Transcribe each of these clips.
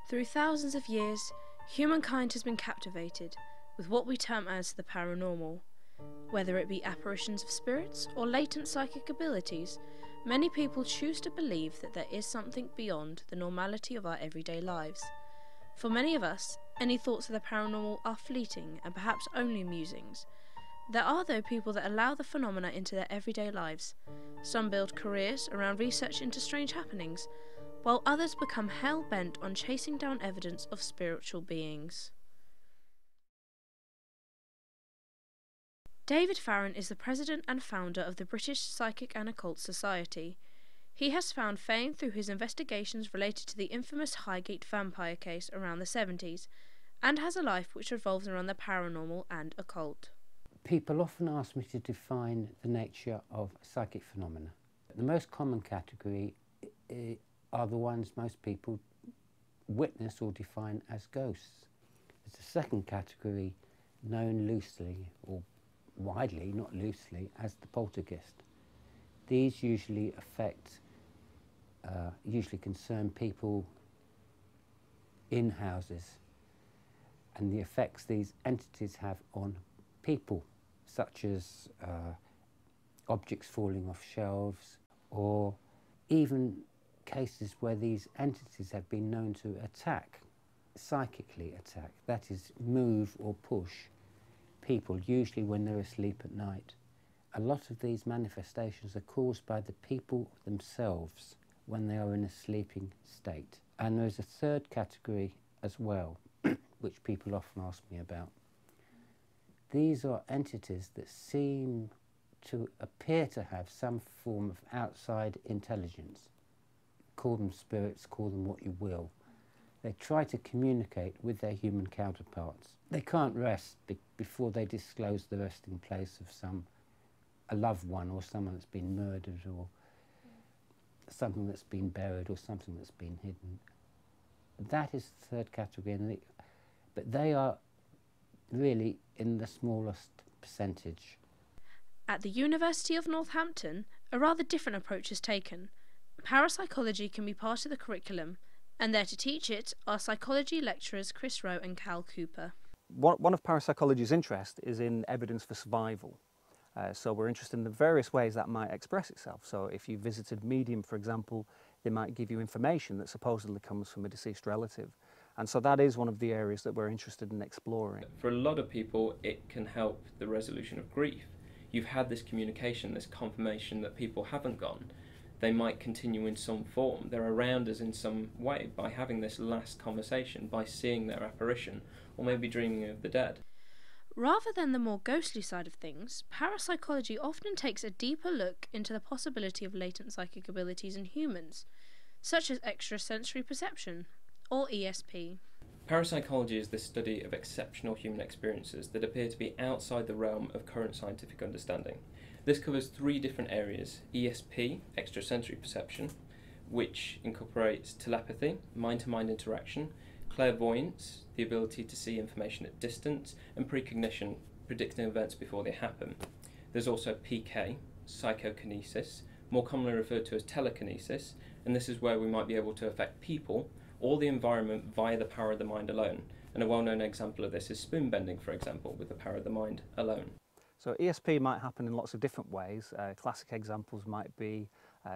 Through thousands of years, humankind has been captivated with what we term as the paranormal. Whether it be apparitions of spirits or latent psychic abilities, many people choose to believe that there is something beyond the normality of our everyday lives. For many of us, any thoughts of the paranormal are fleeting and perhaps only musings. There are, though, people that allow the phenomena into their everyday lives. Some build careers around research into strange happenings, while others become hell-bent on chasing down evidence of spiritual beings. David Farron is the president and founder of the British Psychic and Occult Society. He has found fame through his investigations related to the infamous Highgate vampire case around the 70s, and has a life which revolves around the paranormal and occult. People often ask me to define the nature of psychic phenomena. The most common category are the ones most people witness or define as ghosts. There's a second category known loosely, or widely, not loosely, as the poltergeist. These usually concern people in houses and the effects these entities have on people, such as objects falling off shelves, or even cases where these entities have been known to psychically attack, that is, move or push people, usually when they're asleep at night. A lot of these manifestations are caused by the people themselves when they are in a sleeping state. And there's a third category as well, which people often ask me about. These are entities that seem to appear to have some form of outside intelligence. Call them spirits, call them what you will. They try to communicate with their human counterparts. They can't rest before they disclose the resting place of a loved one, or someone that's been murdered, or something that's been buried, or something that's been hidden. That is the third category, but they are really in the smallest percentage. At the University of Northampton, a rather different approach is taken. Parapsychology can be part of the curriculum, and there to teach it are psychology lecturers Chris Rowe and Cal Cooper. One of parapsychology's interest is in evidence for survival. So we're interested in the various ways that might express itself. So if you visited medium, for example, they might give you information that supposedly comes from a deceased relative. And so that is one of the areas that we're interested in exploring. For a lot of people, it can help the resolution of grief. You've had this communication, this confirmation that people haven't gone. They might continue in some form. They're around us in some way by having this last conversation, by seeing their apparition, or maybe dreaming of the dead. Rather than the more ghostly side of things, parapsychology often takes a deeper look into the possibility of latent psychic abilities in humans, such as extrasensory perception, or ESP. Parapsychology is the study of exceptional human experiences that appear to be outside the realm of current scientific understanding. This covers three different areas: ESP, extrasensory perception, which incorporates telepathy, mind-to-mind interaction, clairvoyance, the ability to see information at distance, and precognition, predicting events before they happen. There's also PK, psychokinesis, more commonly referred to as telekinesis, and this is where we might be able to affect people or the environment via the power of the mind alone. And a well-known example of this is spoon bending, for example, with the power of the mind alone. So ESP might happen in lots of different ways. Classic examples might be,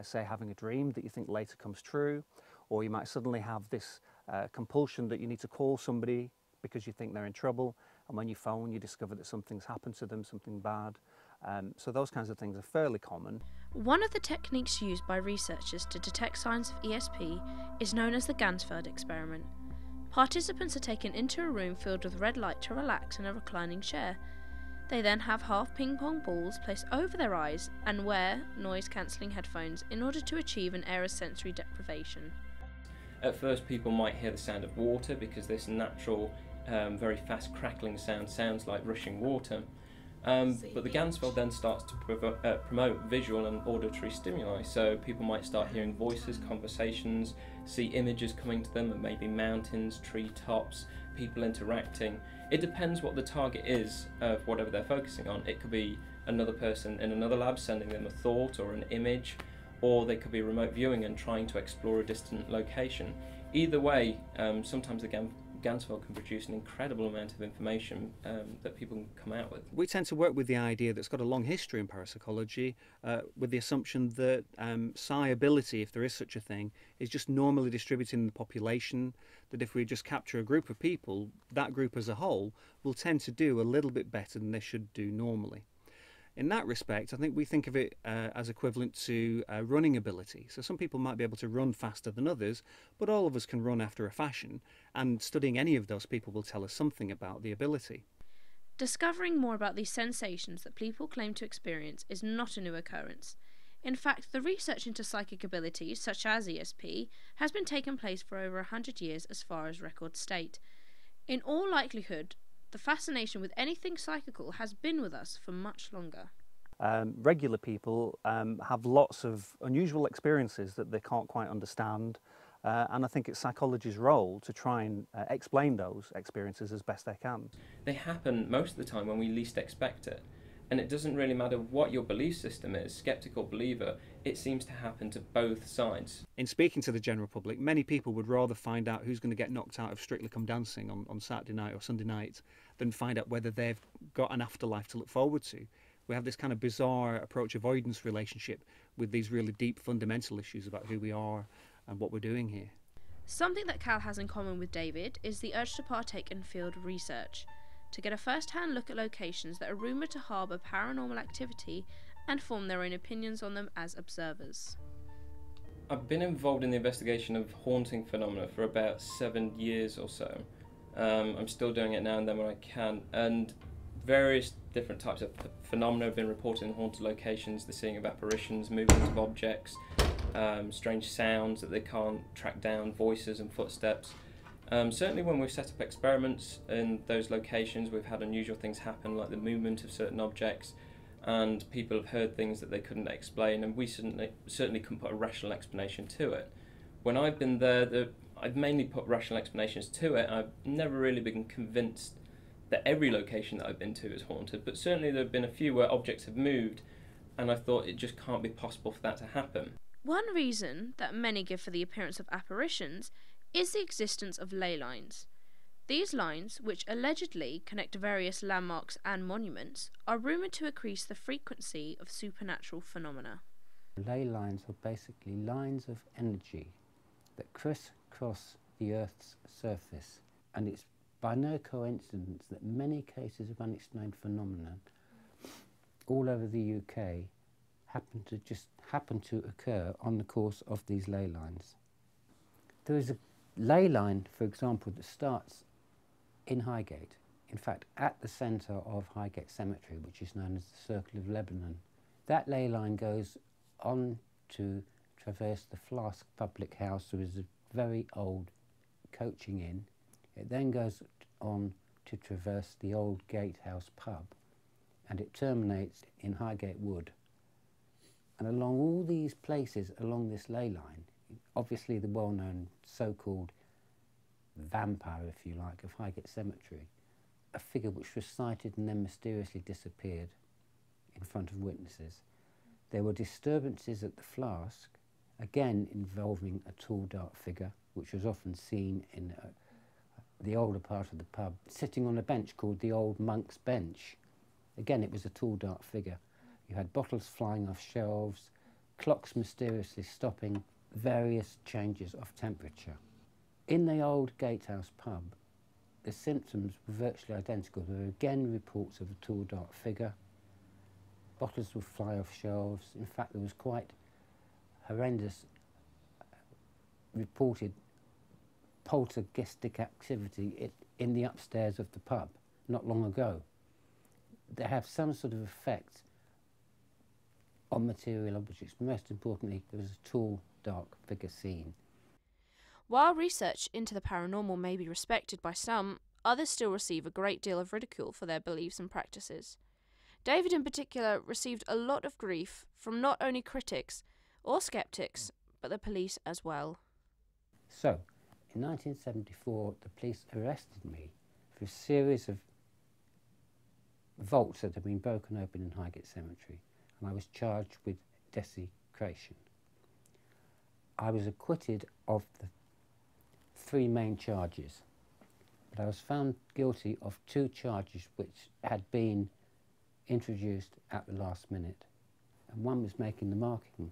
say, having a dream that you think later comes true, or you might suddenly have this compulsion that you need to call somebody because you think they're in trouble, and when you phone you discover that something's happened to them, something bad. So those kinds of things are fairly common. One of the techniques used by researchers to detect signs of ESP is known as the Ganzfeld experiment. Participants are taken into a room filled with red light to relax in a reclining chair. They then have half ping-pong balls placed over their eyes and wear noise-cancelling headphones in order to achieve an air of sensory deprivation. At first people might hear the sound of water because this natural, very fast crackling sound sounds like rushing water. But the Ganzfeld then starts to promote visual and auditory stimuli, so people might start hearing voices, conversations, see images coming to them of maybe mountains, treetops, people interacting. It depends what the target is of whatever they're focusing on. It could be another person in another lab sending them a thought or an image, or they could be remote viewing and trying to explore a distant location. Either way, sometimes the Ganzfeld can produce an incredible amount of information that people can come out with. We tend to work with the idea that's got a long history in parapsychology, with the assumption that psi ability, if there is such a thing, is just normally distributed in the population, that if we just capture a group of people, that group as a whole will tend to do a little bit better than they should do normally. In that respect, I think we think of it as equivalent to running ability. So some people might be able to run faster than others, but all of us can run after a fashion, and studying any of those people will tell us something about the ability. Discovering more about these sensations that people claim to experience is not a new occurrence. In fact, the research into psychic abilities, such as ESP, has been taking place for over 100 years as far as records state. In all likelihood, the fascination with anything psychical has been with us for much longer. Regular people have lots of unusual experiences that they can't quite understand, and I think it's psychology's role to try and explain those experiences as best they can. They happen most of the time when we least expect it. And it doesn't really matter what your belief system is, skeptical, believer, it seems to happen to both sides. In speaking to the general public, many people would rather find out who's going to get knocked out of Strictly Come Dancing on Saturday night or Sunday night than find out whether they've got an afterlife to look forward to. We have this kind of bizarre approach avoidance relationship with these really deep fundamental issues about who we are and what we're doing here. Something that Cal has in common with David is the urge to partake in field research, to get a first-hand look at locations that are rumoured to harbour paranormal activity and form their own opinions on them as observers. I've been involved in the investigation of haunting phenomena for about 7 years or so. I'm still doing it now and then when I can, and various different types of phenomena have been reported in haunted locations: the seeing of apparitions, movement of objects, strange sounds that they can't track down, voices and footsteps. Certainly when we've set up experiments in those locations, we've had unusual things happen, like the movement of certain objects, and people have heard things that they couldn't explain, and we certainly couldn't put a rational explanation to it. When I've been there, I've mainly put rational explanations to it. I've never really been convinced that every location that I've been to is haunted, but certainly there have been a few where objects have moved, and I thought it just can't be possible for that to happen. One reason that many give for the appearance of apparitions is the existence of ley lines. These lines, which allegedly connect various landmarks and monuments, are rumoured to increase the frequency of supernatural phenomena. Ley lines are basically lines of energy that crisscross the Earth's surface, and it's by no coincidence that many cases of unexplained phenomena all over the UK happen to occur on the course of these ley lines. There is a ley line, for example, that starts in Highgate, in fact at the centre of Highgate Cemetery, which is known as the Circle of Lebanon. That ley line goes on to traverse the Flask Public House, which is a very old coaching inn. It then goes on to traverse the old Gatehouse pub, and it terminates in Highgate Wood. And along all these places along this ley line, obviously the well-known so-called vampire, if you like, of Highgate Cemetery, a figure which was sighted and then mysteriously disappeared in front of witnesses. There were disturbances at the Flask, again involving a tall, dark figure, which was often seen in the older part of the pub, sitting on a bench called the Old Monk's Bench. Again, it was a tall, dark figure. You had bottles flying off shelves, clocks mysteriously stopping, various changes of temperature. In the old Gatehouse pub, the symptoms were virtually identical. There were again reports of a tall, dark figure. Bottles would fly off shelves. In fact, there was quite horrendous reported poltergeistic activity in the upstairs of the pub not long ago. They have some sort of effect on material objects, but most importantly, there was a tall, dark figure seen. While research into the paranormal may be respected by some, others still receive a great deal of ridicule for their beliefs and practices. David in particular received a lot of grief from not only critics or skeptics, but the police as well. So, in 1974, the police arrested me for a series of vaults that had been broken open in Highgate Cemetery, and I was charged with desecration. I was acquitted of the 3 main charges, but I was found guilty of 2 charges which had been introduced at the last minute. And one was making the marking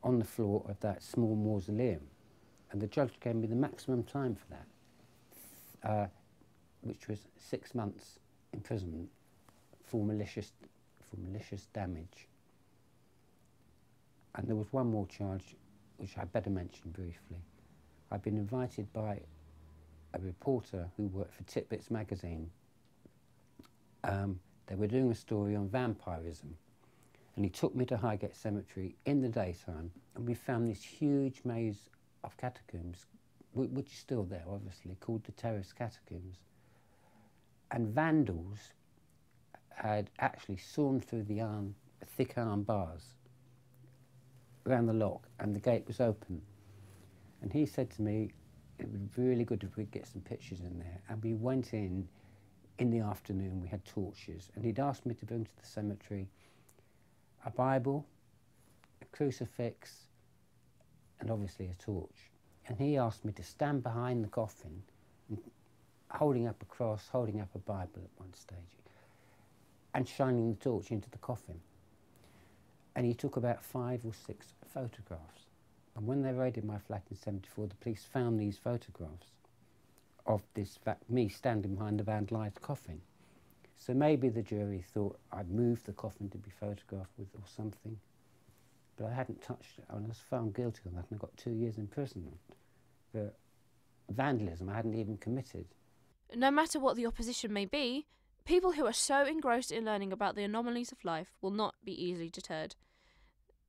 on the floor of that small mausoleum. And the judge gave me the maximum time for that, which was 6 months imprisonment for malicious damage. And there was one more charge, which I'd better mention briefly. I'd been invited by a reporter who worked for Titbits magazine. They were doing a story on vampirism, and he took me to Highgate Cemetery in the daytime, and we found this huge maze of catacombs, which is still there, obviously, called the Terrace Catacombs. And vandals had actually sawn through the thick iron bars around the lock, and the gate was open. And he said to me, it would be really good if we could get some pictures in there. And we went in the afternoon, we had torches, and he'd asked me to bring to the cemetery a Bible, a crucifix, and obviously a torch. And he asked me to stand behind the coffin, holding up a cross, holding up a Bible at one stage, and shining the torch into the coffin. And he took about 5 or 6 photographs. And when they raided my flat in '74, the police found these photographs of me standing behind the vandalised coffin. So maybe the jury thought I'd moved the coffin to be photographed with or something. But I hadn't touched it. I was found guilty on that, and I got 2 years imprisonment for vandalism I hadn't even committed. No matter what the opposition may be, people who are so engrossed in learning about the anomalies of life will not be easily deterred.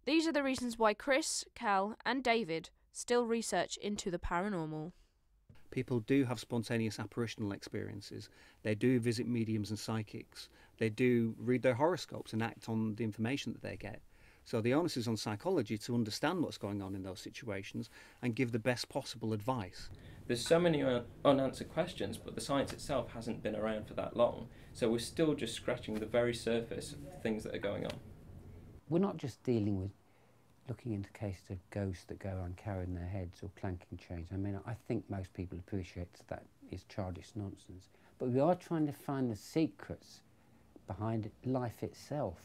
These are the reasons why Chris, Cal, and David still research into the paranormal. People do have spontaneous apparitional experiences. They do visit mediums and psychics. They do read their horoscopes and act on the information that they get. So the onus is on psychology to understand what's going on in those situations and give the best possible advice. There's so many unanswered questions, but the science itself hasn't been around for that long, so we're still just scratching the very surface of the things that are going on. We're not just dealing with looking into cases of ghosts that go around carrying their heads or clanking chains. I mean, I think most people appreciate that is childish nonsense. But we are trying to find the secrets behind life itself.